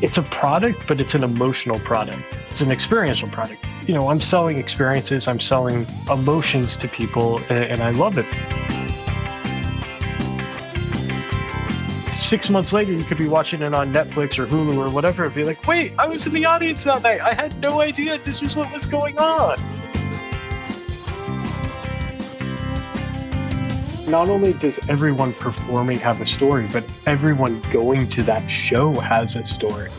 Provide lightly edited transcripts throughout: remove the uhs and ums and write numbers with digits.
It's a product, but it's an emotional product. It's an experiential product. I'm selling experiences, I'm selling emotions to people, and I love it. 6 months later, you could be watching it on Netflix or Hulu or whatever and be like, wait, I was in the audience that night. I had no idea this was what was going on. Not only does everyone performing have a story, but everyone going to that show has a story.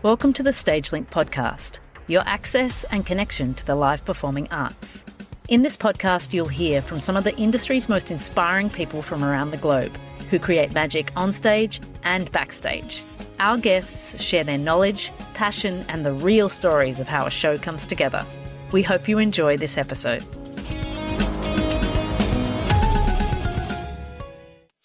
Welcome to the StageLync podcast, your access and connection to the live performing arts. In this podcast, you'll hear from some of the industry's most inspiring people from around the globe who create magic on stage and backstage. Our guests share their knowledge, passion, and the real stories of how a show comes together. We hope you enjoy this episode.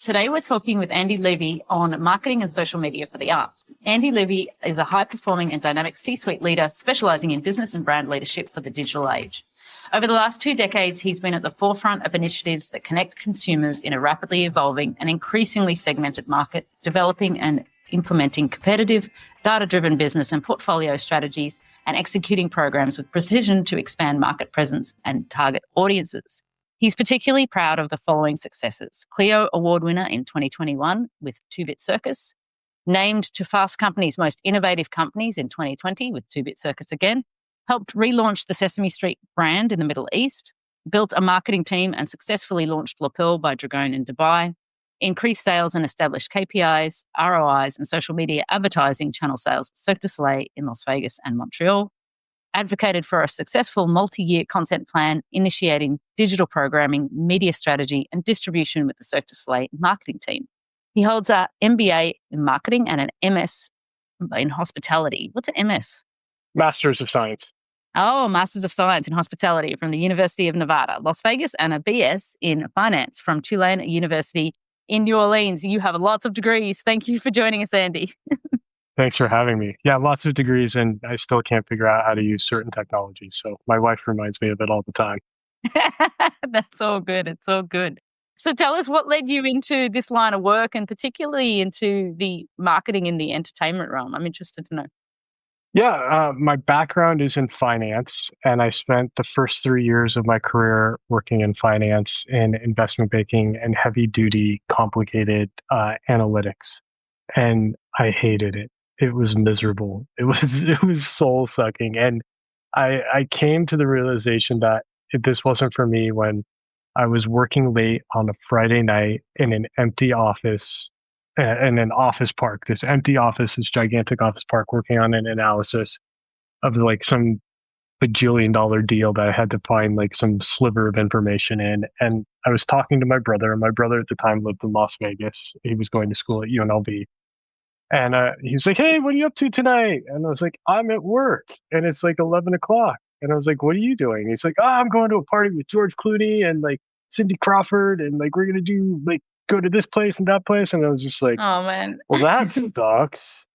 Today, we're talking with Andy Levey on marketing and social media for the arts. Andy Levey is a high-performing and dynamic C-suite leader specialising in business and brand leadership for the digital age. Over the last 2 decades, he's been at the forefront of initiatives that connect consumers in a rapidly evolving and increasingly segmented market, developing and implementing competitive, data-driven business and portfolio strategies, and executing programs with precision to expand market presence and target audiences. He's particularly proud of the following successes: Clio Award winner in 2021 with 2-Bit Circus, named to Fast Company's most innovative companies in 2020 with 2-Bit Circus again, helped relaunch the Sesame Street brand in the Middle East, built a marketing team and successfully launched Lapel by Dragon in Dubai, increased sales and established KPIs, ROIs, and social media advertising channel sales with Cirque du Soleil in Las Vegas and Montreal, advocated for a successful multi-year content plan, initiating digital programming, media strategy, and distribution with the Cirque du Soleil marketing team. He holds an MBA in marketing and an MS in hospitality. What's an MS? Masters of Science. Oh, Masters of Science in Hospitality from the University of Nevada, Las Vegas, and a BS in Finance from Tulane University in New Orleans. You have lots of degrees. Thank you for joining us, Andy. Thanks for having me. Yeah, lots of degrees, and I still can't figure out how to use certain technologies. So my wife reminds me of it all the time. That's all good. It's all good. So tell us what led you into this line of work and particularly into the marketing in the entertainment realm. I'm interested to know. Yeah, my background is in finance, and I spent the first 3 years of my career working in finance in investment banking and heavy-duty, complicated analytics. And I hated it. It was miserable. It was soul-sucking. And I came to the realization that this wasn't for me when I was working late on a Friday night in an empty office, in an office park, this empty office, this gigantic office park, working on an analysis of like some bajillion-dollar deal that I had to find like some sliver of information in. And I was talking to my brother, and my brother at the time lived in Las Vegas. He was going to school at UNLV. And he was like, hey, what are you up to tonight? And I was like, I'm at work. And it's like 11 o'clock. And I was like, what are you doing? And he's like, I'm going to a party with George Clooney and like Cindy Crawford. And like, we're going to do like, go to this place and that place. And I was just like, oh man, well, that sucks.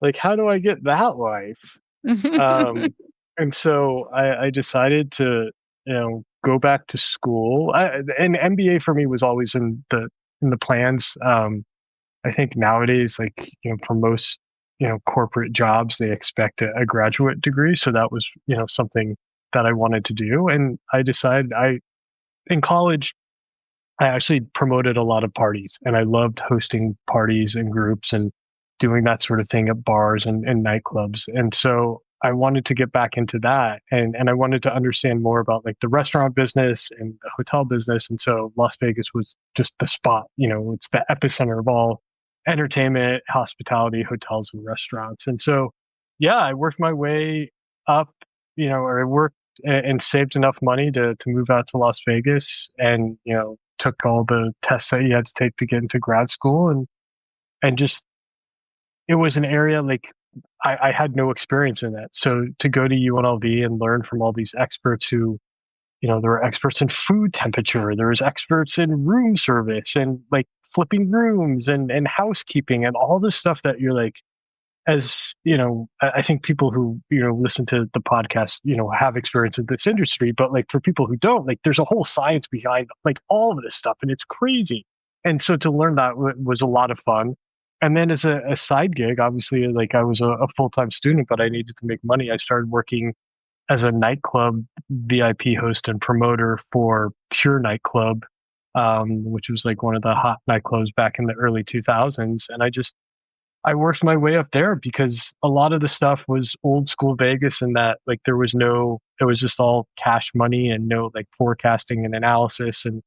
Like, how do I get that life? And so I decided to, go back to school. And MBA for me was always in the plans. I think nowadays, like, for most, corporate jobs, they expect a graduate degree. So that was, something that I wanted to do. And I decided in college, I actually promoted a lot of parties, and I loved hosting parties and groups and doing that sort of thing at bars and nightclubs. And so I wanted to get back into that, and I wanted to understand more about like the restaurant business and the hotel business. And so Las Vegas was just the spot, it's the epicenter of all entertainment, hospitality, hotels, and restaurants. And so, yeah, I worked my way up, or I worked and saved enough money to move out to Las Vegas, and, took all the tests that you had to take to get into grad school. And just, it was an area like I had no experience in that. So to go to UNLV and learn from all these experts who, there were experts in food temperature, there was experts in room service and like flipping rooms and housekeeping and all this stuff that you're like, as I think people who listen to the podcast have experience in this industry, but like for people who don't, like there's a whole science behind like all of this stuff, and it's crazy. And so to learn that was a lot of fun. And then as a side gig, obviously, like I was a full-time student, but I needed to make money. I started working as a nightclub VIP host and promoter for Pure Nightclub, which was like one of the hot nightclubs back in the early 2000s. And I worked my way up there because a lot of the stuff was old school Vegas, and that like it was just all cash money and no like forecasting and analysis. And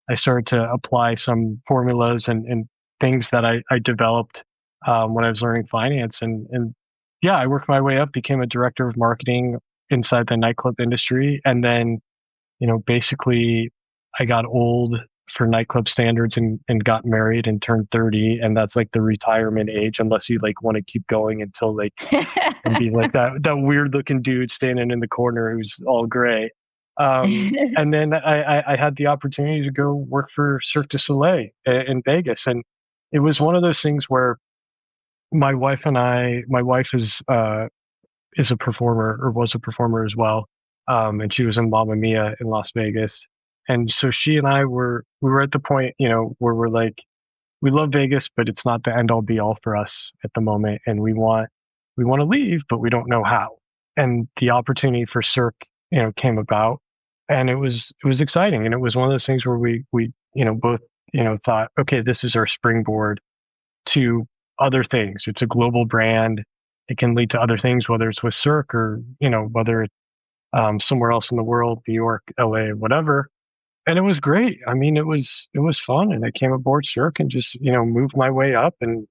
I started to apply some formulas and things that I developed when I was learning finance. And yeah, I worked my way up, became a director of marketing inside the nightclub industry. And then, basically I got old for nightclub standards and got married and turned 30. And that's like the retirement age, unless you like want to keep going until like, and be like that weird looking dude standing in the corner who's all gray. And then I had the opportunity to go work for Cirque du Soleil in Vegas. And it was one of those things where my wife is a performer, or was a performer as well. And she was in Mamma Mia in Las Vegas. And so she and we were at the point, where we're like, we love Vegas, but it's not the end all be all for us at the moment. And we want to leave, but we don't know how. And the opportunity for Cirque, came about, and it was exciting. And it was one of those things where we both, thought, okay, this is our springboard to other things. It's a global brand. It can lead to other things, whether it's with Cirque or, whether it's somewhere else in the world, New York, LA, whatever. And it was great. I mean, it was fun. And I came aboard Cirque and just, moved my way up and,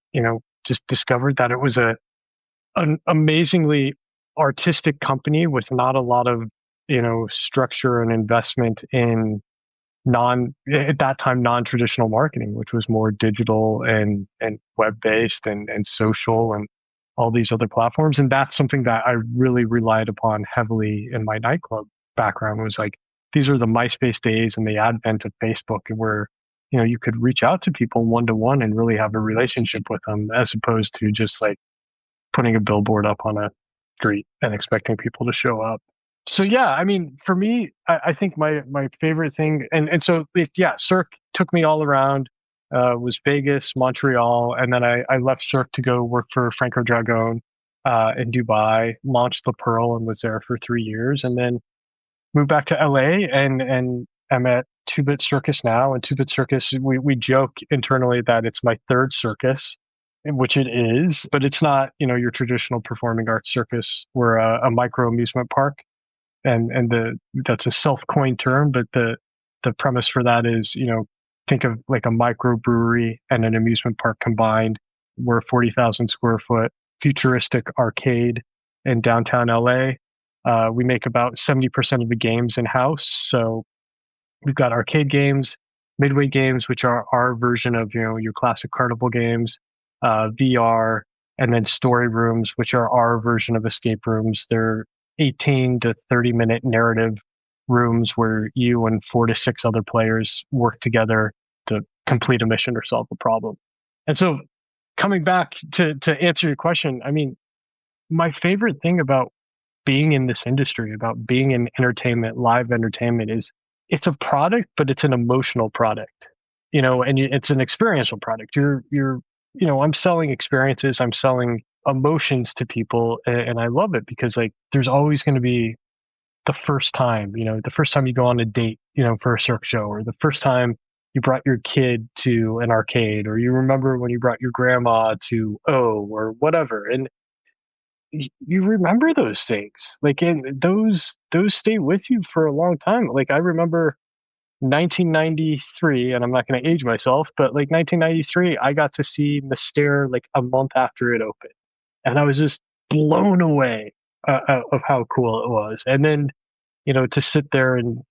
just discovered that it was an amazingly artistic company with not a lot of, structure and investment in at that time, non-traditional marketing, which was more digital and web-based and social and all these other platforms. And that's something that I really relied upon heavily in my nightclub background. Was like, these are the MySpace days and the advent of Facebook, where, you could reach out to people one-to-one and really have a relationship with them, as opposed to just like putting a billboard up on a street and expecting people to show up. So yeah, I mean, for me, I think my favorite thing, and so yeah, Cirque took me all around. Was Vegas, Montreal, and then I left Cirque to go work for Franco Dragone in Dubai. Launched the Pearl and was there for 3 years, and then moved back to LA and I'm at Two Bit Circus now. And Two Bit Circus, we joke internally that it's my third circus, which it is, but it's not your traditional performing arts circus. We're a micro amusement park. And that's a self-coined term, but the premise for that is, think of like a microbrewery and an amusement park combined. We're a 40,000 square foot futuristic arcade in downtown LA. We make about 70% of the games in-house. So we've got arcade games, midway games, which are our version of, your classic carnival games, VR, and then story rooms, which are our version of escape rooms. They're 18 to 30-minute narrative rooms where you and 4 to 6 other players work together to complete a mission or solve a problem. And so coming back to answer your question, I mean, my favorite thing about being in this industry, about being in entertainment, live entertainment, is it's a product, but it's an emotional product, and it's an experiential product. I'm selling experiences, I'm selling emotions to people, and I love it because like there's always going to be the first time you go on a date, for a Cirque show, or the first time you brought your kid to an arcade, or you remember when you brought your grandma to or whatever, and you remember those things, like, and those stay with you for a long time. Like I remember 1993, and I'm not going to age myself, but like 1993, I got to see Mystere like a month after it opened. And I was just blown away of how cool it was. And then, to sit there in,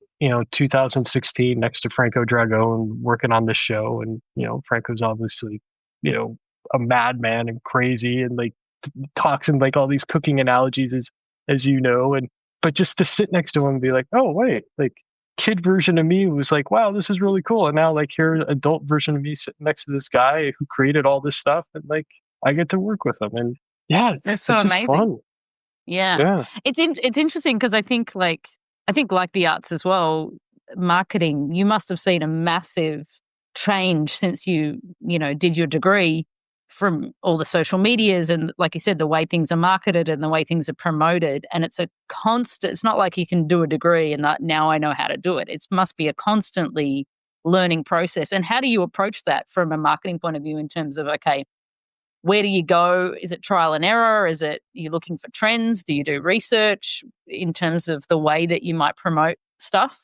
2016 next to Franco Dragone working on this show. And, Franco's obviously, a madman and crazy and like talks in like all these cooking analogies as but just to sit next to him and be like, oh, wait, like kid version of me was like, wow, this is really cool. And now like here's adult version of me sitting next to this guy who created all this stuff. And like, I get to work with him. And Yeah, That's so it's just amazing. fun. Yeah. Yeah. It's interesting because I think like the arts as well, marketing, you must have seen a massive change since you did your degree from all the social medias and like you said, the way things are marketed and the way things are promoted. And it's a constant, it's not like you can do a degree and that now I know how to do it. It must be a constantly learning process. And how do you approach that from a marketing point of view in terms of, okay, where do you go? Is it trial and error? Is it you looking for trends? Do you do research in terms of the way that you might promote stuff?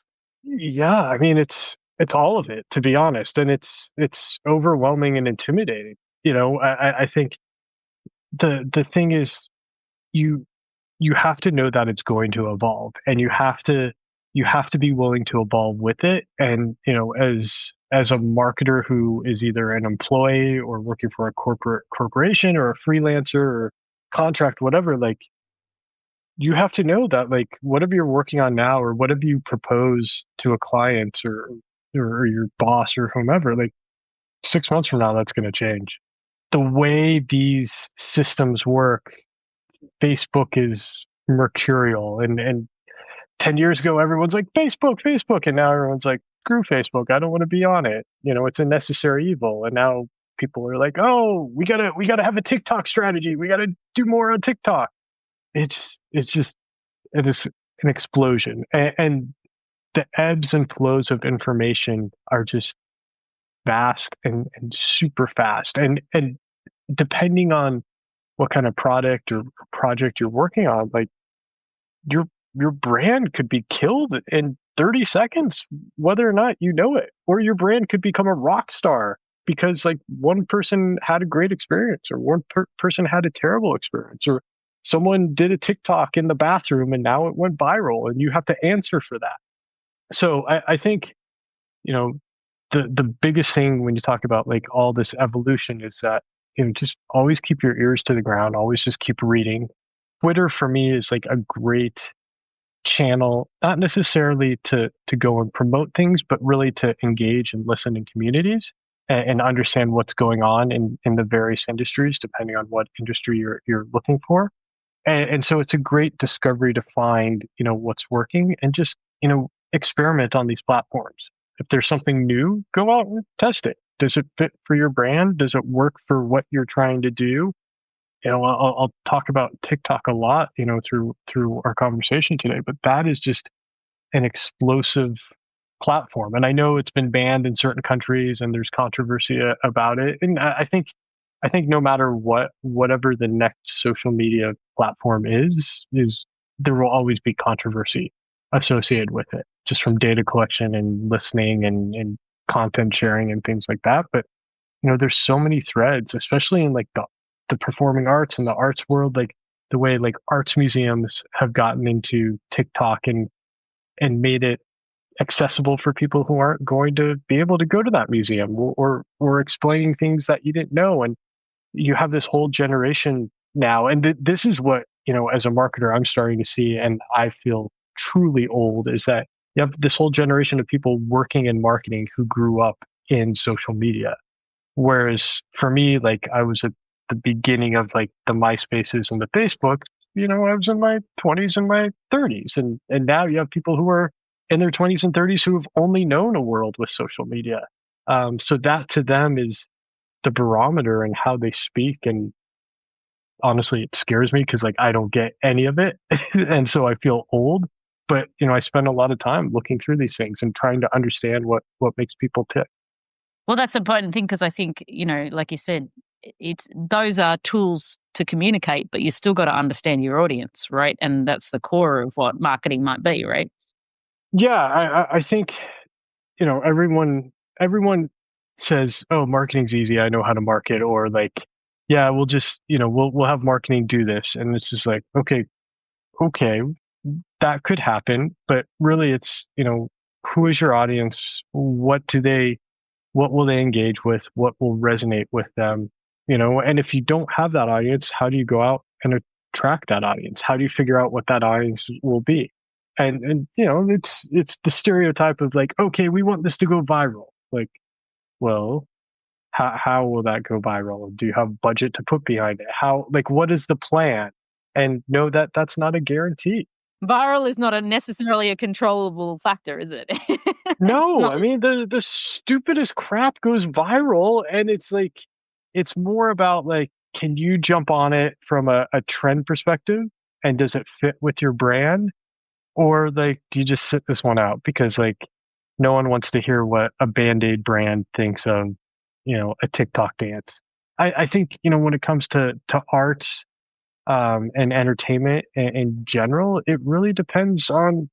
Yeah, I mean it's all of it, to be honest, and it's overwhelming and intimidating. I think the thing is you you have to know that it's going to evolve, and you have to be willing to evolve with it. And as a marketer who is either an employee or working for a corporation or a freelancer or contract, whatever, like you have to know that like whatever you're working on now or whatever you propose to a client or your boss or whomever, like 6 months from now, that's going to change. The way these systems work, Facebook is mercurial, and 10 years ago, everyone's like Facebook, and now everyone's like, screw Facebook. I don't want to be on it. It's a necessary evil. And now people are like, oh, we gotta have a TikTok strategy. We gotta do more on TikTok. It is an explosion, and the ebbs and flows of information are just vast and super fast. And depending on what kind of product or project you're working on, like your your brand could be killed in 30 seconds, whether or not you know it, or your brand could become a rock star because like one person had a great experience or one person had a terrible experience, or someone did a TikTok in the bathroom and now it went viral and you have to answer for that. So I think, you know, the biggest thing when you talk about like all this evolution is that, just always keep your ears to the ground, always just keep reading. Twitter for me is like a great channel, not necessarily to go and promote things, but really to engage and listen in communities and understand what's going on in the various industries, depending on what industry you're looking for. And so it's a great discovery to find, what's working and just, experiment on these platforms. If there's something new, go out and test it. Does it fit for your brand? Does it work for what you're trying to do? I'll talk about TikTok a lot, through our conversation today, but that is just an explosive platform. And I know it's been banned in certain countries and there's controversy about it. And I think no matter whatever the next social media platform is there will always be controversy associated with it, just from data collection and listening and content sharing and things like that. But there's so many threads, especially in like the performing arts and the arts world, like the way like arts museums have gotten into TikTok and made it accessible for people who aren't going to be able to go to that museum, or explaining things that you didn't know. And you have this whole generation now, and this is what, as a marketer, I'm starting to see, and I feel truly old, is that you have this whole generation of people working in marketing who grew up in social media. Whereas for me, like I was at the beginning of like the MySpaces and the Facebook, I was in my 20s and my 30s. And now you have people who are in their 20s and 30s who have only known a world with social media. So that to them is the barometer and how they speak. And honestly, it scares me because like I don't get any of it. And so I feel old. But I spend a lot of time looking through these things and trying to understand what makes people tick. Well, that's an important thing because I think, like you said, it's those are tools to communicate, but you still got to understand your audience, right? And that's the core of what marketing might be, right? Yeah, I think everyone says, "Oh, marketing's easy. I know how to market," or like, "Yeah, we'll just we'll have marketing do this," and it's just like, okay, that could happen, but really, it's who is your audience? What will they engage with? What will resonate with them? And if you don't have that audience, how do you go out and attract that audience? How do you figure out what that audience will be? And it's the stereotype of like, okay, we want this to go viral. Like, well, how will that go viral? Do you have budget to put behind it? How, like, what is the plan? And know that that's not a guarantee. Viral is not necessarily a controllable factor, is it? It's No, not. I mean the stupidest crap goes viral, and it's like it's more about like, can you jump on it from a trend perspective, and does it fit with your brand? Or like, do you just sit this one out because like no one wants to hear what a Band-Aid brand thinks of, a TikTok dance. I think, when it comes to arts, and entertainment in general, it really depends on,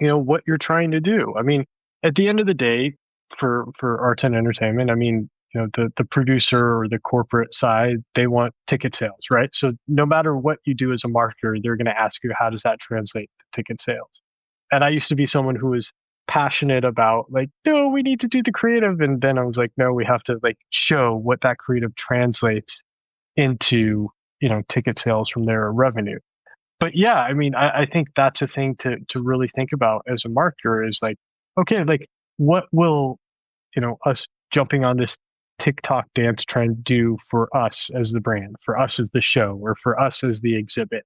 what you're trying to do. I mean, at the end of the day, for arts and entertainment, I mean, the producer or the corporate side, they want ticket sales, right? So no matter what you do as a marketer, they're going to ask you, how does that translate to ticket sales? And I used to be someone who was passionate about like, no, we need to do the creative. And then I was like, no, we have to like show what that creative translates into, ticket sales from their revenue. But yeah, I mean, I think that's a thing to really think about as a marketer is like, okay, like what will, us jumping on this TikTok dance trend do for us as the brand, for us as the show, or for us as the exhibit?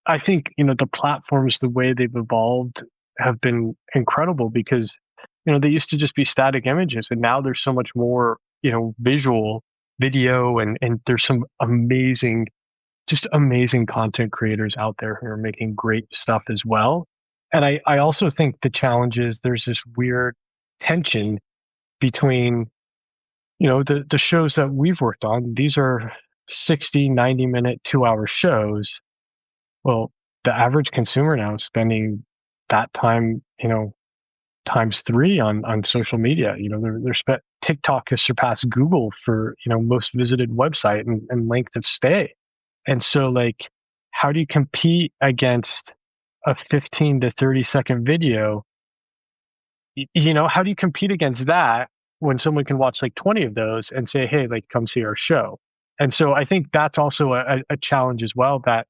I think, the platforms, the way they've evolved have been incredible because, they used to just be static images and now there's so much more, visual video and there's some amazing, just amazing content creators out there who are making great stuff as well. And I also think the challenge is there's this weird tension between, the shows that we've worked on. These are 60, 90-minute, 2-hour shows. Well, the average consumer now is spending that time, times three on social media. TikTok has surpassed Google for, most visited website and length of stay. And so like, how do you compete against a 15 to 30-second video? How do you compete against that when someone can watch like 20 of those and say, hey, like, come see our show? And so I think that's also a challenge as well that,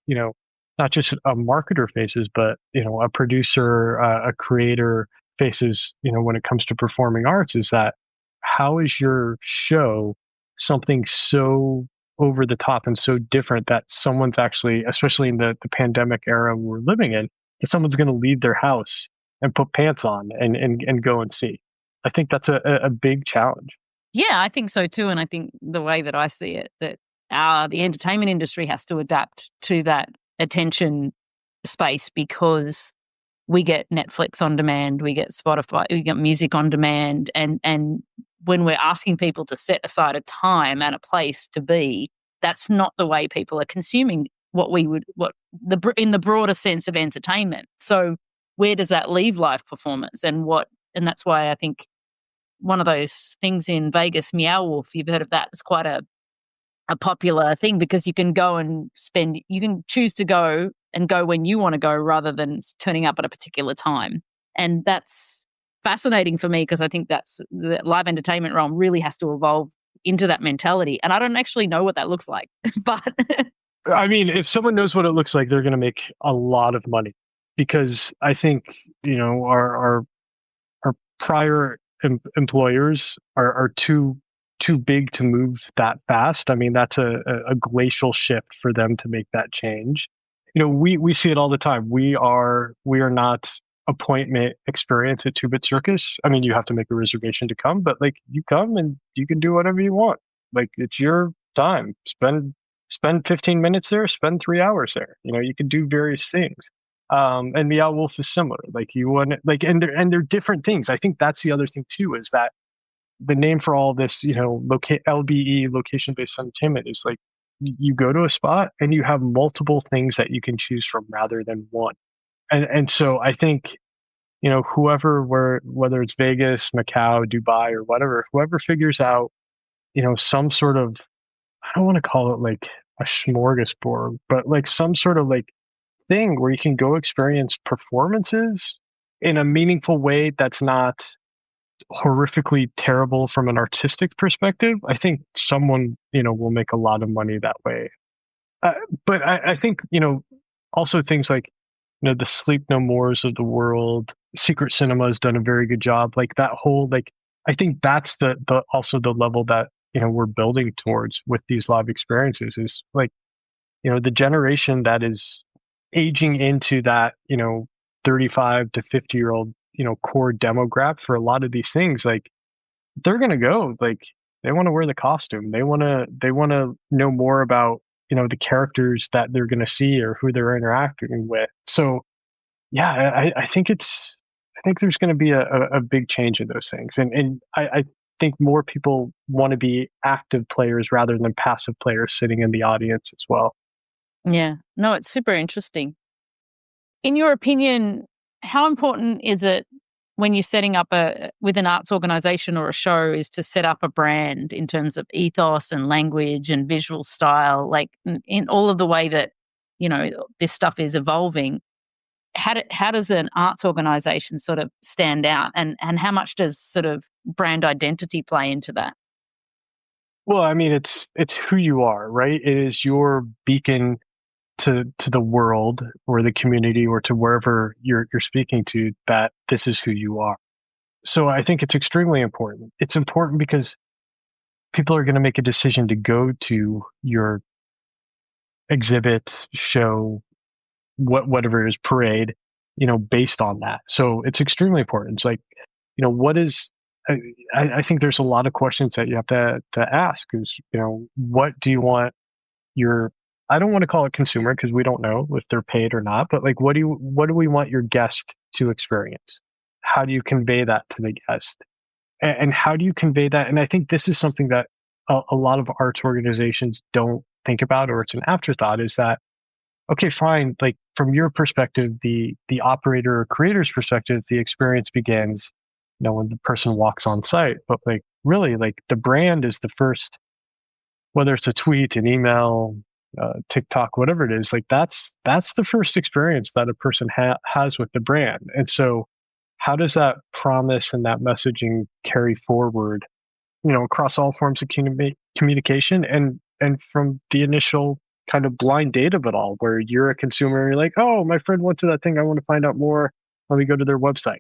not just a marketer faces, but, a producer, a creator faces, when it comes to performing arts is that how is your show something so over the top and so different that someone's actually, especially in the pandemic era we're living in, that someone's going to leave their house and put pants on and go and see. I think that's a big challenge. Yeah, I think so too. And I think the way that I see it, that the entertainment industry has to adapt to that attention space because we get Netflix on demand, we get Spotify, we get music on demand. And when we're asking people to set aside a time and a place to be, that's not the way people are consuming in the broader sense of entertainment. So where does that leave live performance and that's why I think one of those things in Vegas, Meow Wolf, you've heard of that. It's quite a popular thing because you can go and you can choose to go and go when you want to go rather than turning up at a particular time. And that's fascinating for me because I think that's the live entertainment realm really has to evolve into that mentality. And I don't actually know what that looks like, but I mean, if someone knows what it looks like, they're going to make a lot of money because I think, our prior employers are too big to move that fast. I mean, that's a glacial shift for them to make that change. We see it all the time. We are not appointment experience at 2-Bit Circus. I mean, you have to make a reservation to come, but like you come and you can do whatever you want. Like it's your time. Spend 15 minutes there, spend 3 hours there. You can do various things. And Meow Wolf is similar. Like you want like, and they're different things. I think that's the other thing too, is that the name for all this, LBE, location-based entertainment, is like you go to a spot and you have multiple things that you can choose from rather than one. And so I think, whether it's Vegas, Macau, Dubai, or whatever, whoever figures out, some sort of, I don't want to call it like a smorgasbord, but like some sort of like thing where you can go experience performances in a meaningful way that's not horrifically terrible from an artistic perspective. I think someone, will make a lot of money that way. But I think, also things like, the Sleep No Mores of the world, Secret Cinema has done a very good job. Like that whole, like I think that's the also the level that, we're building towards with these live experiences is like, the generation that is aging into that, 35 to 50-year-old, core demographic for a lot of these things, like they're going to go, like they want to wear the costume. They want to know more about, the characters that they're going to see or who they're interacting with. So yeah, I think there's going to be a big change in those things. And I think more people want to be active players rather than passive players sitting in the audience as well. Yeah. No, it's super interesting. In your opinion, how important is it when you're setting up with an arts organization or a show is to set up a brand in terms of ethos and language and visual style, like in all of the way that, this stuff is evolving? How does an arts organization sort of stand out, and how much does sort of brand identity play into that? Well, I mean, it's who you are, right? It is your beacon to the world or the community or to wherever you're speaking to, that this is who you are. So I think it's extremely important. It's important because people are going to make a decision to go to your exhibit, show, whatever it is, parade, based on that. So it's extremely important. It's like, what is, I think there's a lot of questions that you have to ask is, what do you want your, I don't want to call it consumer because we don't know if they're paid or not, but like, what do we want your guest to experience? How do you convey that to the guest? And how do you convey that? And I think this is something that a lot of arts organizations don't think about, or it's an afterthought, is that, okay, fine. Like from your perspective, the operator or creator's perspective, the experience begins, when the person walks on site. But like really, like the brand is the first, whether it's a tweet, an email, TikTok, whatever it is. Like that's the first experience that a person has with the brand. And so, how does that promise and that messaging carry forward, across all forms of communication, and from the initial kind of blind date of it all, where you're a consumer and you're like, oh, my friend went to that thing, I want to find out more. Let me go to their website.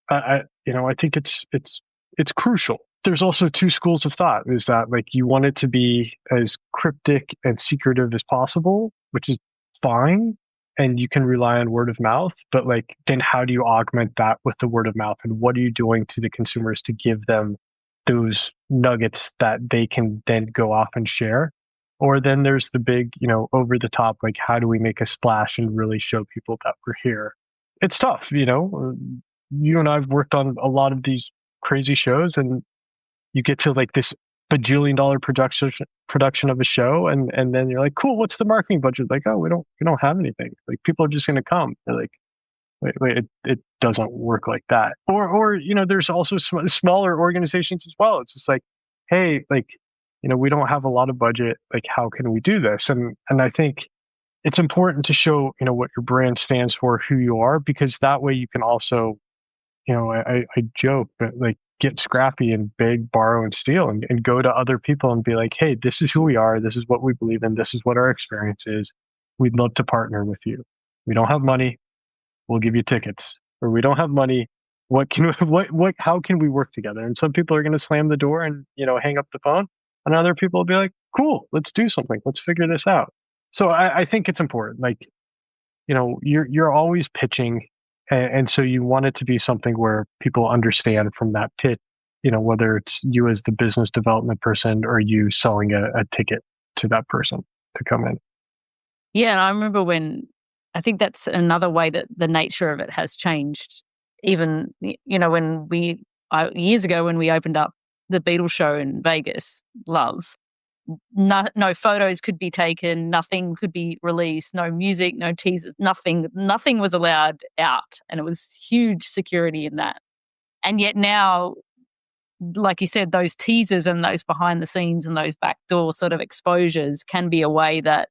I think it's crucial. There's also two schools of thought. Is that like you want it to be as cryptic and secretive as possible, which is fine, and you can rely on word of mouth, but like then how do you augment that with the word of mouth, and what are you doing to the consumers to give them those nuggets that they can then go off and share? Or then there's the big, over the top, like how do we make a splash and really show people that we're here? It's tough, you and I've worked on a lot of these crazy shows, and you get to like this bajillion-dollar production of a show, and then you're like, cool, what's the marketing budget? Like, oh, we don't have anything. Like, people are just going to come. They're like, wait, it doesn't work like that. Or there's also smaller organizations as well. It's just like, hey, like, we don't have a lot of budget. Like, how can we do this? And I think it's important to show, what your brand stands for, who you are, because that way you can also, I joke, but like get scrappy and beg, borrow, and steal, and go to other people and be like, hey, this is who we are. This is what we believe in. This is what our experience is. We'd love to partner with you. We don't have money. We'll give you tickets. Or we don't have money. How can we work together? And some people are going to slam the door and, hang up the phone. And other people will be like, cool, let's do something. Let's figure this out. So I think it's important. Like, you're always pitching. And so you want it to be something where people understand from that pitch, whether it's you as the business development person or you selling a ticket to that person to come in. Yeah, and I remember I think that's another way that the nature of it has changed. Even, when years ago when we opened up the Beatles show in Vegas, Love, no photos could be taken, nothing could be released, no music, no teasers, nothing was allowed out. And it was huge security in that. And yet now, like you said, those teasers and those behind the scenes and those backdoor sort of exposures can be a way that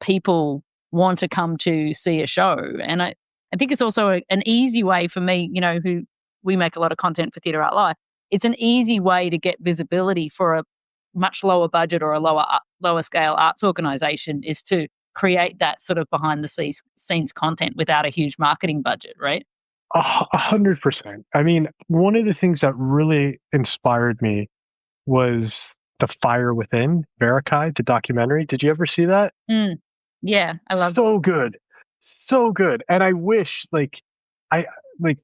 people want to come to see a show. And I think it's also an easy way for me, who we make a lot of content for Theatre Art Live. It's an easy way to get visibility for a much lower budget or a lower scale arts organization, is to create that sort of behind the scenes content without a huge marketing budget, right? 100%. I mean, one of the things that really inspired me was The Fire Within, Verikai, the documentary. Did you ever see that? Mm. Yeah, I loved it. So good. So good. And I wish I like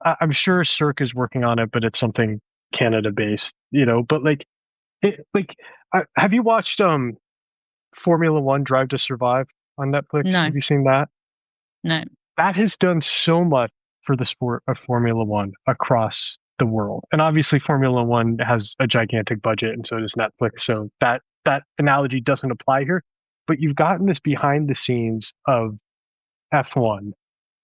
I'm sure Cirque is working on it, but it's something Canada based, but have you watched Formula One Drive to Survive on Netflix? No, Have you seen that? no. That has done so much for the sport of Formula One across the world. And obviously Formula One has a gigantic budget and so does Netflix. So that analogy doesn't apply here. But you've gotten this behind the scenes of F1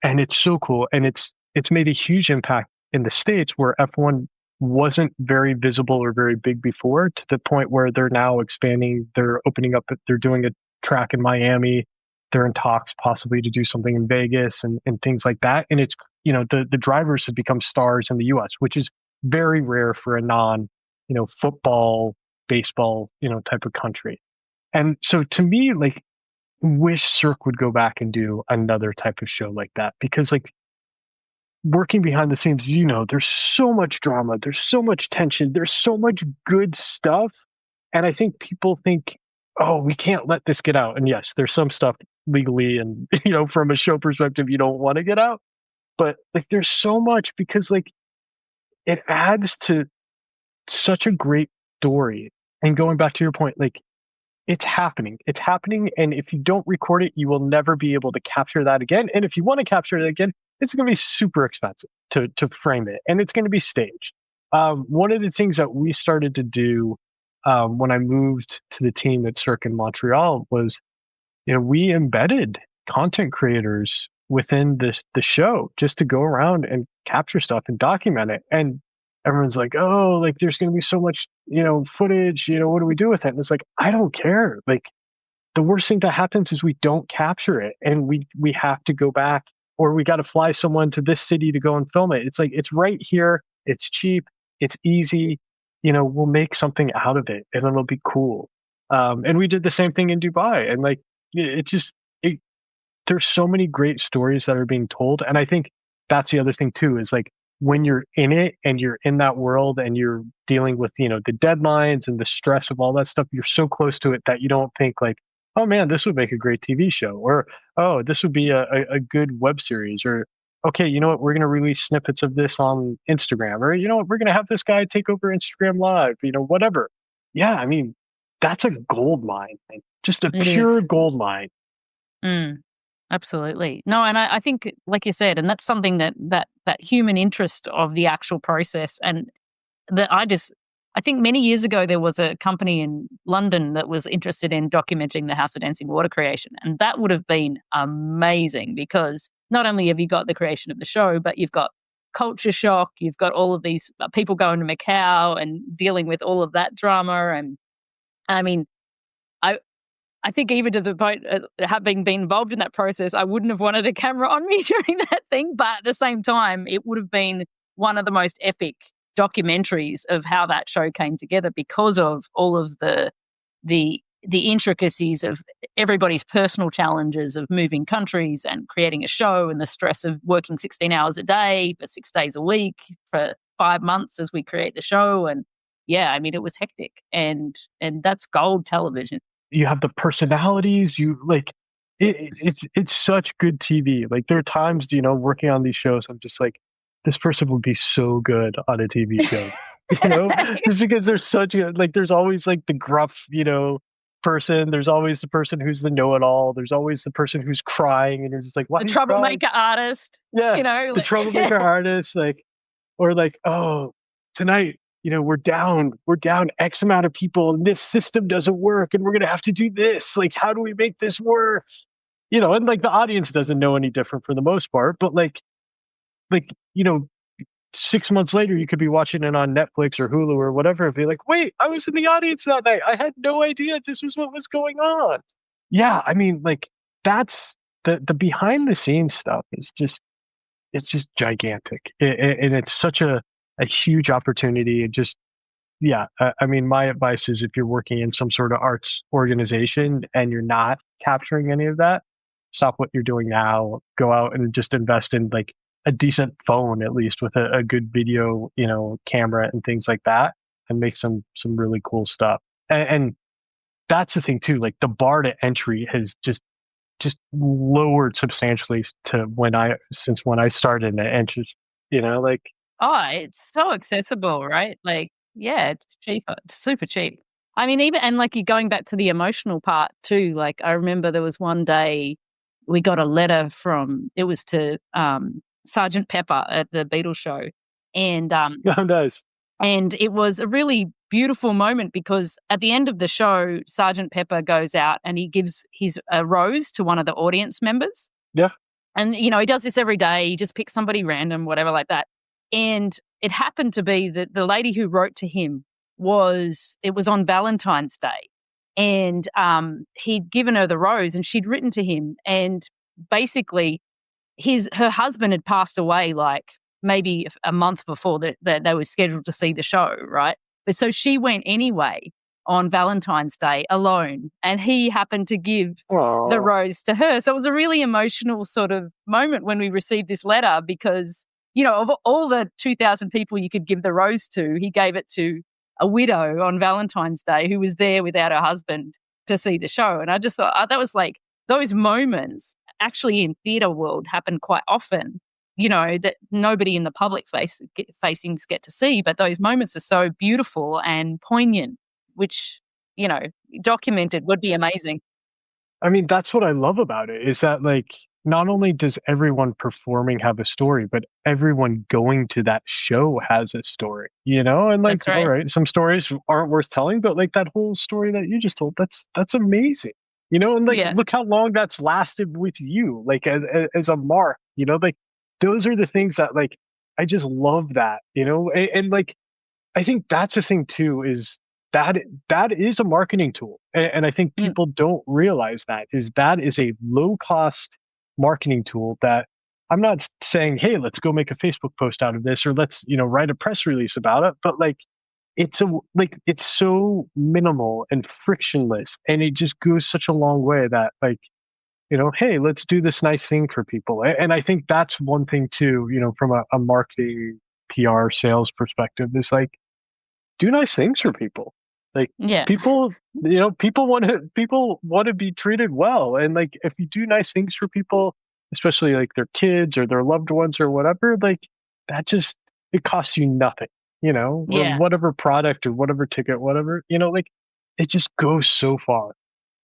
and it's so cool. And it's made a huge impact in the States where F1 wasn't very visible or very big before, to the point where they're now expanding. They're opening up, they're doing a track in Miami. They're in talks possibly to do something in Vegas and things like that. And it's, the drivers have become stars in the US, which is very rare for a non, football, baseball, type of country. And so to me, like, wish Cirque would go back and do another type of show like that, because like working behind the scenes, there's so much drama, there's so much tension, there's so much good stuff. And I think people think, oh, we can't let this get out. And yes, there's some stuff legally and, from a show perspective, you don't want to get out. But like, there's so much, because like it adds to such a great story. And going back to your point, like, it's happening. It's happening. And if you don't record it, you will never be able to capture that again. And if you want to capture it again, it's going to be super expensive to frame it. And it's going to be staged. One of the things that we started to do when I moved to the team at Cirque in Montreal was, we embedded content creators within the show just to go around and capture stuff and document it. And everyone's like, oh, like there's going to be so much, footage, what do we do with it? And it's like, I don't care. Like the worst thing that happens is we don't capture it and we have to go back, or we got to fly someone to this city to go and film it. It's like, it's right here. It's cheap. It's easy. We'll make something out of it and it'll be cool. And we did the same thing in Dubai, and like, there's so many great stories that are being told. And I think that's the other thing too, is like, when you're in it and you're in that world and you're dealing with, the deadlines and the stress of all that stuff, you're so close to it that you don't think like, oh man, this would make a great TV show, or, oh, this would be a good web series, or, okay, you know what, we're going to release snippets of this on Instagram, or, you know what, we're going to have this guy take over Instagram Live, whatever. Yeah. I mean, that's a gold mine, just a It pure is. gold mine. Absolutely. No, and I think, like you said, and that's something that human interest of the actual process, and that I think many years ago there was a company in London that was interested in documenting the House of Dancing water creation, and that would have been amazing, because not only have you got the creation of the show, but you've got culture shock, you've got all of these people going to Macau and dealing with all of that drama, and I mean, I think even to the point having been involved in that process, I wouldn't have wanted a camera on me during that thing. But at the same time, it would have been one of the most epic documentaries of how that show came together, because of all of the intricacies of everybody's personal challenges of moving countries and creating a show, and the stress of working 16 hours a day for 6 days a week for 5 months as we create the show. And yeah, I mean, it was hectic, and that's gold television. You have the personalities, you like it's such good TV. Like there are times, working on these shows, I'm just like, this person would be so good on a TV show, just because there's such a, like, there's always like the gruff, person. There's always the person who's the know-it-all. There's always the person who's crying, and you're just like, why The are you crying? troublemaker artist, Yeah, the like, troublemaker artist, like, or like, oh, tonight, we're down X amount of people, and this system doesn't work, and we're gonna have to do this. Like, how do we make this work? And like the audience doesn't know any different for the most part, but like 6 months later, you could be watching it on Netflix or Hulu or whatever, and be like, wait, I was in the audience that night. I had no idea this was what was going on. Yeah, I mean, like, that's the behind the scenes stuff is just, it's just gigantic. And it's such a huge opportunity. It just, yeah, I mean, my advice is, if you're working in some sort of arts organization and you're not capturing any of that, stop what you're doing now, go out and just invest in like a decent phone, at least with a good video, camera and things like that, and make some really cool stuff. And that's the thing too. Like the bar to entry has just lowered substantially to since when I started and just, like, Oh, it's so accessible, right? Like, yeah, it's cheaper. It's super cheap. I mean, even and like you're going back to the emotional part too. Like I remember there was one day we got a letter from it was to Sergeant Pepper at the Beatles show, and oh, nice. and it was a really beautiful moment because at the end of the show, Sergeant Pepper goes out and he gives his a rose to one of the audience members. Yeah. And, he does this every day. He just picks somebody random, whatever like that. And it happened to be that the lady who wrote to him it was on Valentine's Day. And he'd given her the rose and she'd written to him. And basically, her husband had passed away like maybe a month before that they were scheduled to see the show, right? But so she went anyway on Valentine's Day alone, and he happened to give the rose to her. So it was a really emotional sort of moment when we received this letter because, of all the 2,000 people you could give the rose to, he gave it to a widow on Valentine's Day who was there without her husband to see the show. And I just thought that was like those moments actually in theatre world happen quite often, that nobody in the public facings get to see. But those moments are so beautiful and poignant, which, documented would be amazing. I mean, that's what I love about it is that, like, not only does everyone performing have a story, but everyone going to that show has a story, and like, That's right. all right, some stories aren't worth telling, but like that whole story that you just told, that's amazing, and like, Yeah. look how long that's lasted with you, like as a mark, like those are the things that, like, I just love that, and like, I think that's the thing too, is that is a marketing tool. And I think people don't realize that is a low cost marketing tool that I'm not saying, hey, let's go make a Facebook post out of this, or let's, write a press release about it. But like, it's so minimal and frictionless, and it just goes such a long way that, like, hey, let's do this nice thing for people. And I think that's one thing too, from a marketing, PR, sales perspective, is like, do nice things for people. Like, Yeah. people, people want to be treated well. And like, if you do nice things for people, especially like their kids or their loved ones or whatever, like that it costs you nothing, or Yeah. whatever product or whatever ticket, whatever, like it just goes so far.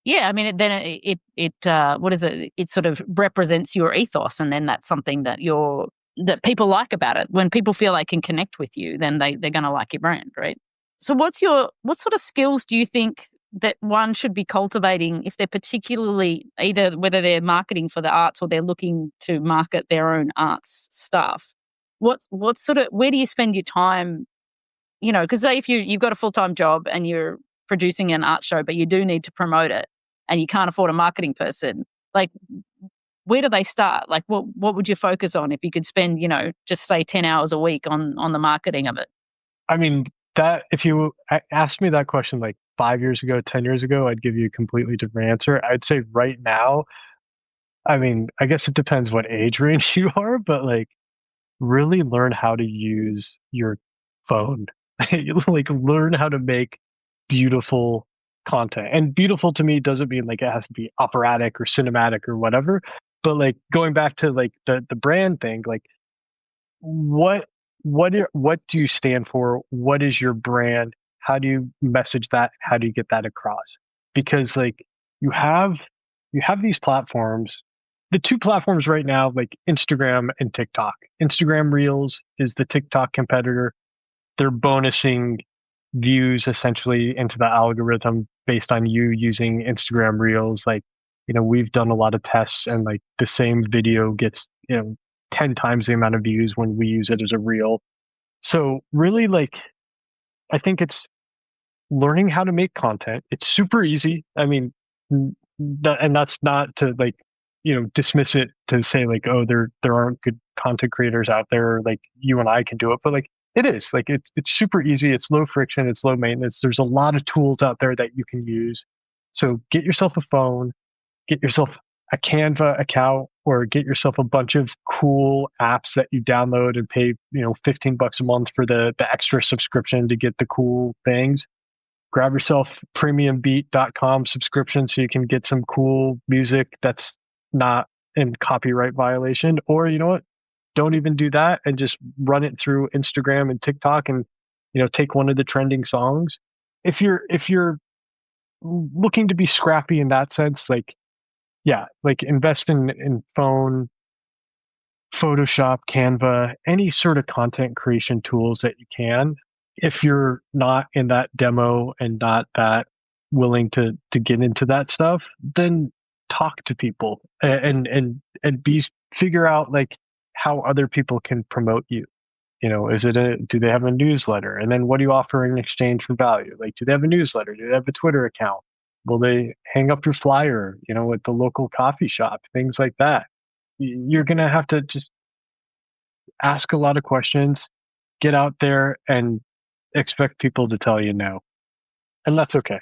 Yeah, I mean, what is it? It sort of represents your ethos, and then that's something that that people like about it. When people feel they can connect with you, then they're going to like your brand, right? So, what sort of skills do you think that one should be cultivating if they're particularly either whether they're marketing for the arts or they're looking to market their own arts stuff? What sort of where do you spend your time? Because say if you've got a full-time job and you're producing an art show, but you do need to promote it and you can't afford a marketing person, like where do they start? Like what would you focus on if you could spend, just say 10 hours a week on the marketing of it? I mean, that if you asked me that question like 5 years ago, 10 years ago, I'd give you a completely different answer. I'd say right now, I mean, I guess it depends what age range you are, but like really learn how to use your phone. Like learn how to make beautiful content. And beautiful to me doesn't mean like it has to be operatic or cinematic or whatever. But like going back to like the brand thing, like what what do you stand for? What is your brand? How do you message that? How do you get that across? Because like you have these platforms, the two platforms right now, like Instagram and TikTok. Instagram Reels is the TikTok competitor. They're bonusing views essentially into the algorithm based on you using Instagram Reels. Like, we've done a lot of tests, and like the same video gets, 10 times the amount of views when we use it as a reel. So really, like, I think it's learning how to make content. It's super easy. I mean, and that's not to like, dismiss it to say like, oh, there aren't good content creators out there. Like you and I can do it, but like it is like, it's super easy. It's low friction. It's low maintenance. There's a lot of tools out there that you can use. So get yourself a phone, get yourself a Canva account or get yourself a bunch of cool apps that you download and pay, $15 a month for the extra subscription to get the cool things. Grab yourself premiumbeat.com subscription so you can get some cool music that's not in copyright violation. Or you know what? Don't even do that and just run it through Instagram and TikTok and take one of the trending songs. If you're looking to be scrappy in that sense, like yeah, like invest in phone, Photoshop, Canva, any sort of content creation tools that you can. If you're not in that demo and not that willing to get into that stuff, then talk to people and figure out like how other people can promote you. Do they have a newsletter? And then what do you offer in exchange for value? Like, do they have a newsletter? Do they have a Twitter account? Will they hang up your flyer, at the local coffee shop? Things like that. You're going to have to just ask a lot of questions, get out there and expect people to tell you no. And that's okay.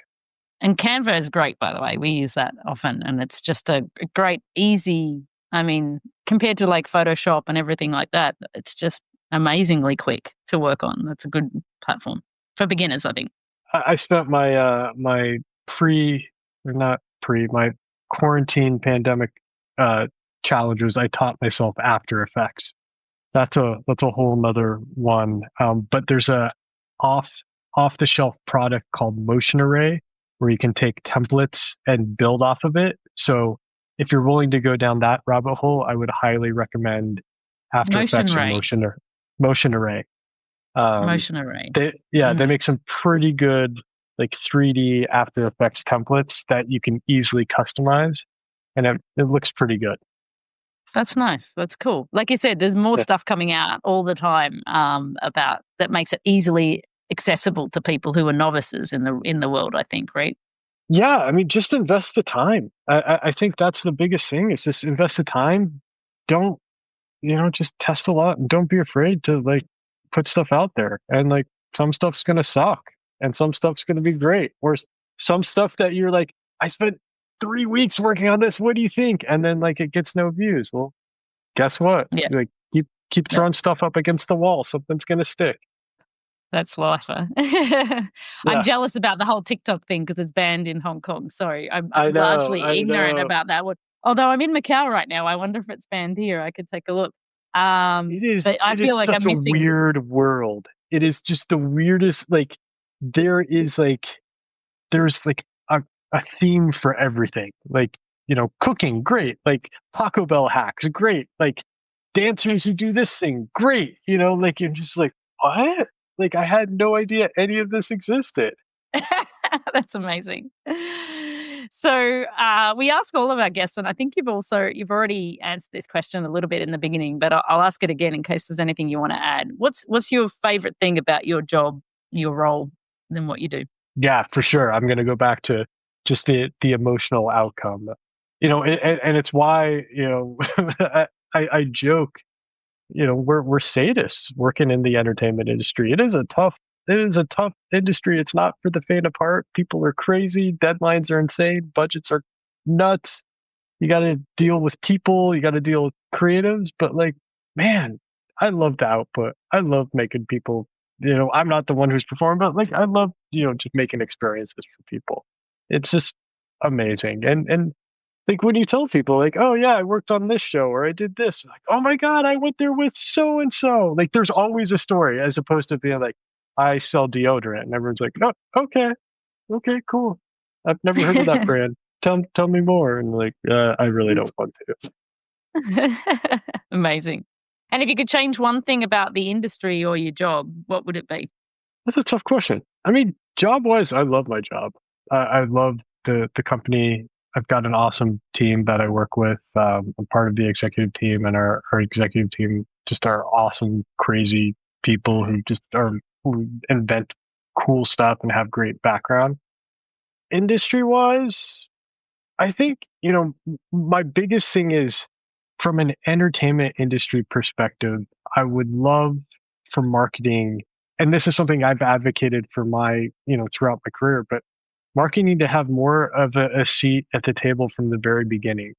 And Canva is great, by the way. We use that often, and it's just a great, easy, compared to like Photoshop and everything like that, it's just amazingly quick to work on. That's a good platform for beginners, I think. I spent my my quarantine pandemic challenges. I taught myself After Effects. That's a whole nother one. But there's a off the shelf product called Motion Array where you can take templates and build off of it. So if you're willing to go down that rabbit hole, I would highly recommend After Effects or Motion Array. Motion Array. They make some pretty good like 3D After Effects templates that you can easily customize, and it looks pretty good. That's nice. That's cool. Like you said, there's more stuff coming out all the time about that makes it easily accessible to people who are novices in the world, I think, right? Yeah, just invest the time. I think that's the biggest thing is just invest the time. Don't, just test a lot and don't be afraid to like put stuff out there. And like some stuff's going to suck and some stuff's going to be great. Or some stuff that you're like, I spent 3 weeks working on this. What do you think? And then like it gets no views. Well, guess what? Yeah. Like keep throwing stuff up against the wall. Something's going to stick. That's life. I'm jealous about the whole TikTok thing because it's banned in Hong Kong. Sorry, I'm largely ignorant about that. Although I'm in Macau right now, I wonder if it's banned here. I could take a look. It is. But I feel like such I'm missing. A weird world. It is just the weirdest. Like there's like a theme for everything. Like cooking, great. Like Taco Bell hacks, great. Like dancers who do this thing, great. Like you're just like what? Like I had no idea any of this existed. That's amazing. So we ask all of our guests, and I think you've already answered this question a little bit in the beginning, but I'll ask it again in case there's anything you want to add. What's your favorite thing about your job, your role, than what you do? Yeah, for sure. I'm going to go back to just the emotional outcome. And it's why I joke. We're sadists working in the entertainment industry. It is a tough industry. It's not for the faint of heart. People are crazy. Deadlines are insane. Budgets are nuts. You got to deal with people. You got to deal with creatives. But like, man, I love the output. I love making people, I'm not the one who's performing, but like, I love, just making experiences for people. It's just amazing. And like when you tell people like, oh yeah, I worked on this show or I did this, like, oh my God, I went there with so and so. Like there's always a story as opposed to being like, I sell deodorant and everyone's like, no, okay, cool. I've never heard of that brand. Tell me more. And like, I really don't want to. Amazing. And if you could change one thing about the industry or your job, what would it be? That's a tough question. Job wise, I love my job. I love the company. I've got an awesome team that I work with. I'm part of the executive team, and our executive team just are awesome, crazy people who invent cool stuff and have great background. Industry-wise, I think, my biggest thing is from an entertainment industry perspective, I would love for marketing, and this is something I've advocated for throughout my career, but marketing to have more of a seat at the table from the very beginning.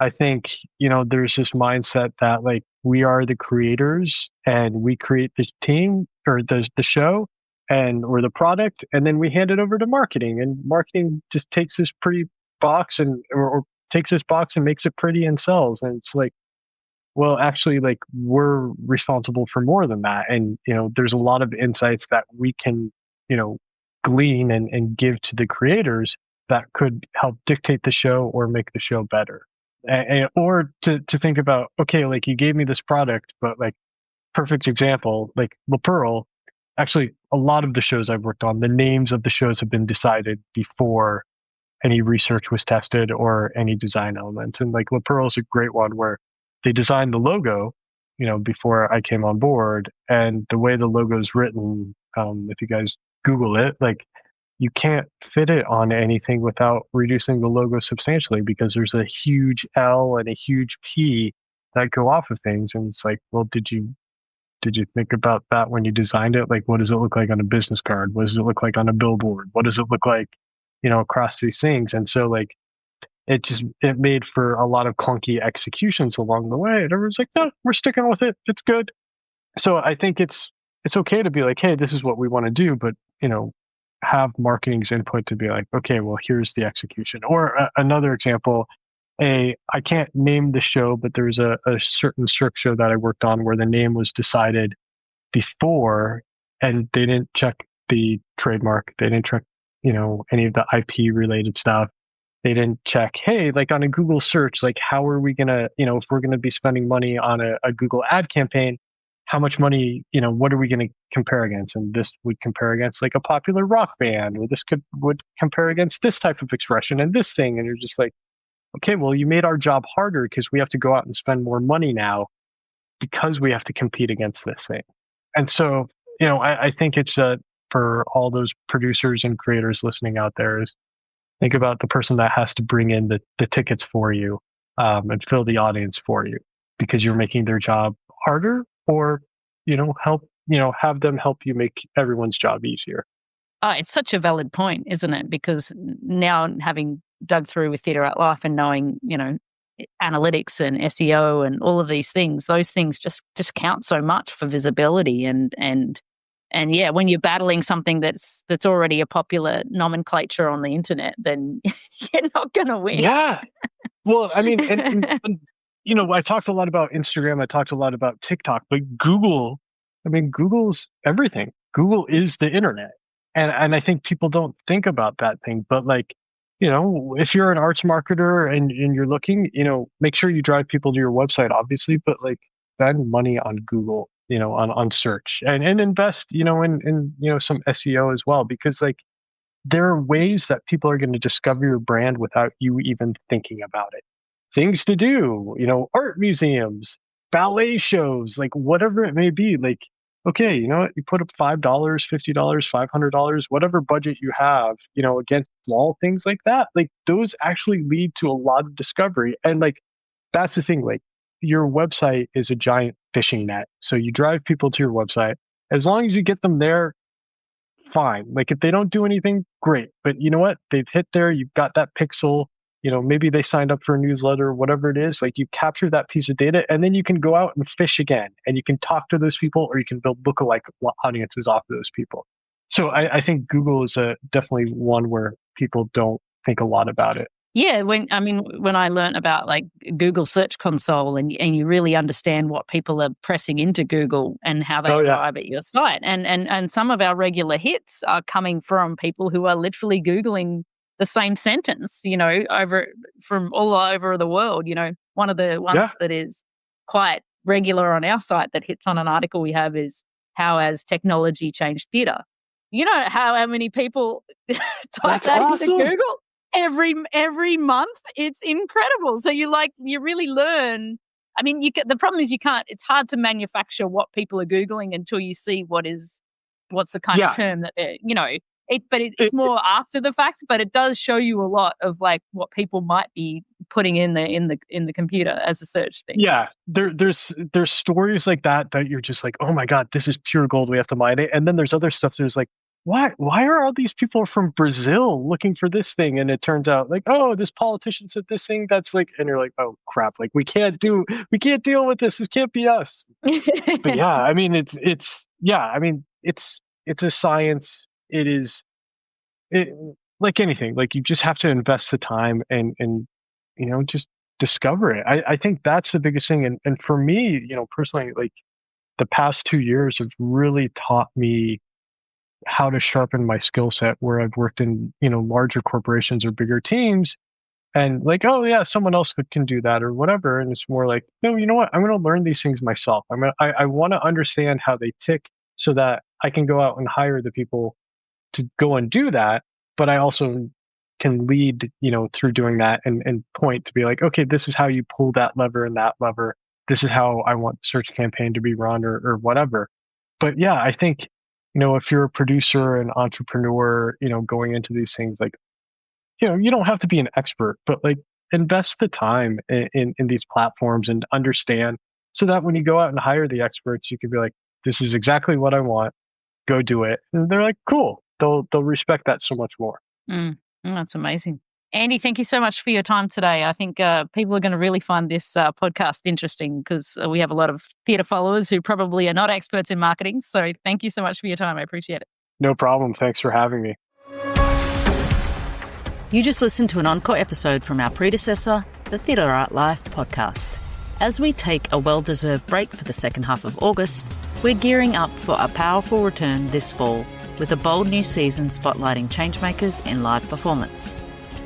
I think, there's this mindset that like we are the creators and we create the team or the show and or the product, and then we hand it over to marketing, and marketing just takes this pretty box and or takes this box and makes it pretty and sells. And it's like, well, actually, like we're responsible for more than that. And, there's a lot of insights that we can, glean and give to the creators that could help dictate the show or make the show better. Or to think about, okay, like you gave me this product, but like perfect example, like La Pearl, actually a lot of the shows I've worked on, the names of the shows have been decided before any research was tested or any design elements. And like La Pearl is a great one where they designed the logo, before I came on board. And the way the logo is written, if you guys Google it, like you can't fit it on anything without reducing the logo substantially because there's a huge L and a huge P that go off of things. And it's like, well, did you think about that when you designed it? Like, what does it look like on a business card? What does it look like on a billboard? What does it look like, across these things? And so like, it made for a lot of clunky executions along the way. And everyone's like, no, we're sticking with it. It's good. So I think it's okay to be like, hey, this is what we want to do, but, have marketing's input to be like, okay, well, here's the execution. Or another example, I can't name the show, but there's a certain Cirque show that I worked on where the name was decided before, and they didn't check the trademark. They didn't check, any of the IP related stuff. They didn't check, hey, like on a Google search, like how are we going to, if we're going to be spending money on a Google ad campaign, how much money, what are we going to compare against? And this would compare against like a popular rock band, or this would compare against this type of expression and this thing. And you're just like, okay, well, you made our job harder because we have to go out and spend more money now because we have to compete against this thing. And so, I think it's for all those producers and creators listening out there is think about the person that has to bring in the tickets for you and fill the audience for you because you're making their job harder, or, help, have them help you make everyone's job easier. Oh, it's such a valid point, isn't it? Because now having dug through with Theatre Out Life and knowing, analytics and SEO and all of these things, those things just count so much for visibility. And yeah, when you're battling something that's already a popular nomenclature on the internet, then you're not going to win. Yeah. Well, I mean, and I talked a lot about Instagram. I talked a lot about TikTok, but Google, Google's everything. Google is the internet. And I think people don't think about that thing, but like, if you're an arts marketer and you're looking, make sure you drive people to your website, obviously, but like spend money on Google, on search and invest, in some SEO as well, because like there are ways that people are going to discover your brand without you even thinking about it. Things to do, art museums, ballet shows, like whatever it may be. Like, okay, you put up $5, $50, $500, whatever budget you have, against small things like that. Like those actually lead to a lot of discovery. And like, that's the thing, like your website is a giant fishing net. So you drive people to your website. As long as you get them there, fine. Like if they don't do anything, great. But you know what? They've hit there. You've got that pixel. Maybe they signed up for a newsletter, whatever it is. Like you capture that piece of data, and then you can go out and fish again, and you can talk to those people, or you can build lookalike audiences off of those people. So I think Google is definitely one where people don't think a lot about it. Yeah, when I learned about like Google Search Console and you really understand what people are pressing into Google and how they arrive at your site, and some of our regular hits are coming from people who are literally Googling the same sentence, over from all over the world. One of the ones that is quite regular on our site that hits on an article we have is how has technology changed theatre? You know how many people type that into Google? Every month. It's incredible. So you really learn. I mean, the problem is it's hard to manufacture what people are Googling until you see what's the kind of term that they're, it's more after the fact, but it does show you a lot of like what people might be putting in the computer as a search thing. Yeah. There's stories like that you're just like, oh my God, this is pure gold. We have to mine it. And then there's other stuff. There's like, why are all these people from Brazil looking for this thing? And it turns out like, oh, this politician said this thing that's like, and you're like, oh crap, like we can't deal with this. This can't be us. But yeah, I mean, it's a science. It like anything, like you just have to invest the time and just discover it. I think that's the biggest thing. And for me, personally, like the past 2 years have really taught me how to sharpen my skill set where I've worked in, larger corporations or bigger teams and like, oh yeah, someone else can do that or whatever. And it's more like, no, you know what? I'm going to learn these things myself. I want to understand how they tick so that I can go out and hire the people to go and do that. But I also can lead, through doing that and point to be like, okay, this is how you pull that lever and that lever. This is how I want the search campaign to be run or whatever. But yeah, I think, if you're a producer and entrepreneur, going into these things, like, you don't have to be an expert, but like invest the time in these platforms and understand so that when you go out and hire the experts, you can be like, this is exactly what I want. Go do it. And they're like, cool. They'll respect that so much more. That's amazing. Andy, thank you so much for your time today. I think people are going to really find this podcast interesting because we have a lot of theatre followers who probably are not experts in marketing. So thank you so much for your time. I appreciate it. No problem. Thanks for having me. You just listened to an encore episode from our predecessor, the Theatre Art Life podcast. As we take a well-deserved break for the second half of August, we're gearing up for a powerful return this fall with a bold new season spotlighting changemakers in live performance.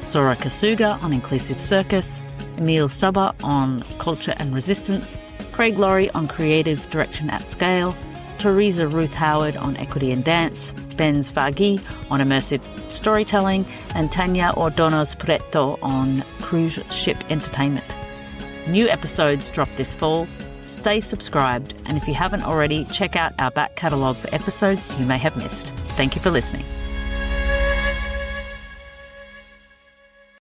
Sora Kasuga on Inclusive Circus, Emil Saba on Culture and Resistance, Craig Laurie on Creative Direction at Scale, Teresa Ruth Howard on Equity and Dance, Ben Zvagi on Immersive Storytelling, and Tanya Ordonos Preto on Cruise Ship Entertainment. New episodes drop this fall. Stay subscribed, and if you haven't already, check out our back catalogue for episodes you may have missed. Thank you for listening.